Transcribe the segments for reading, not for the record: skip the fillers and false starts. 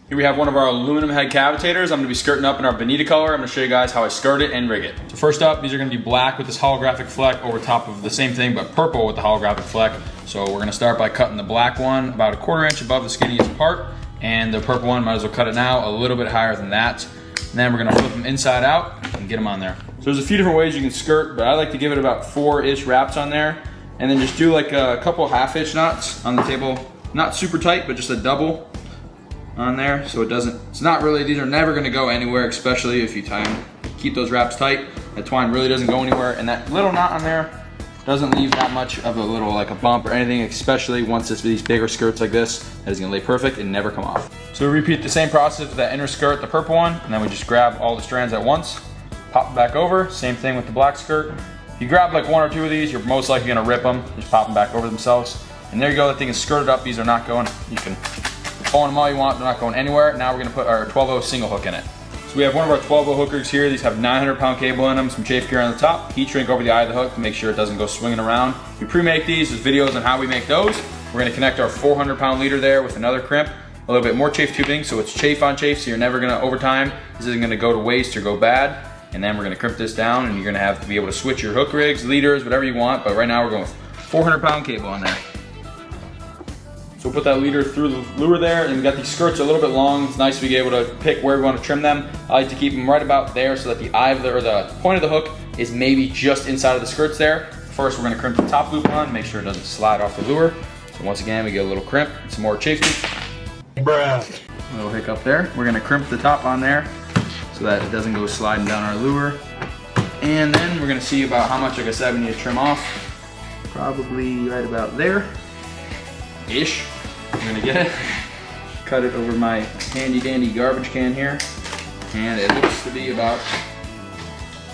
Here we have one of our aluminum head cavitators. I'm gonna be skirting up in our bonito color. I'm gonna show you guys how I skirt it and rig it. So first up, these are gonna be black with this holographic fleck over top of the same thing, but purple with the holographic fleck. So we're gonna start by cutting the black one about a 1/4 inch above the skinniest part, and the purple one, might as well cut it now, a little bit higher than that. And then we're gonna flip them inside out and get them on there. So there's a few different ways you can skirt, but I like to give it about 4-ish wraps on there, and then just do like a couple 1/2-inch knots on the table. Not super tight, but just a double on there, so it's not really, these are never gonna go anywhere, especially if you keep those wraps tight. That twine really doesn't go anywhere, and that little knot on there doesn't leave that much of a little, like a bump or anything, especially once it's these bigger skirts like this, that is gonna lay perfect and never come off. So we repeat the same process with that inner skirt, the purple one, and then we just grab all the strands at once, pop it back over, same thing with the black skirt. If you grab like 1 or 2 of these, you're most likely gonna rip them, just pop them back over themselves. And there you go, that thing is skirted up, these are not going, you can pull them all you want, they're not going anywhere. Now we're gonna put our 12-0 single hook in it. So we have one of our 12-0 hookers here. These have 900-pound cable in them, some chafe gear on the top, heat shrink over the eye of the hook to make sure it doesn't go swinging around. We pre-make these, there's videos on how we make those. We're gonna connect our 400-pound leader there with another crimp, a little bit more chafe tubing, so it's chafe on chafe, so you're never gonna, over time, this isn't gonna go to waste or go bad. And then we're gonna crimp this down, and you're gonna have to be able to switch your hook rigs, leaders, whatever you want, but right now we're going with 400-pound cable on there. So we'll put that leader through the lure there, and we got these skirts a little bit long. It's nice to be able to pick where we want to trim them. I like to keep them right about there so that the eye of the point of the hook is maybe just inside of the skirts there. First, we're gonna crimp the top loop on, make sure it doesn't slide off the lure. So once again, we get a little crimp and some more chafe loop. Bruh. A little hiccup there. We're gonna crimp the top on there so that it doesn't go sliding down our lure. And then we're gonna see about how much, like I said, we need to trim off. Probably right about there-ish. I'm gonna get it, cut it over my handy dandy garbage can here, and it looks to be about,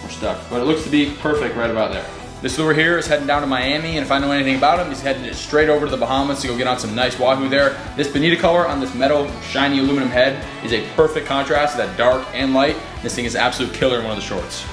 we're stuck, but it looks to be perfect right about there. This lure here is heading down to Miami, and if I know anything about him, he's heading straight over to the Bahamas to go get on some nice wahoo there. This bonito color on this metal, shiny aluminum head is a perfect contrast to that dark and light. This thing is absolute killer in one of the shorts.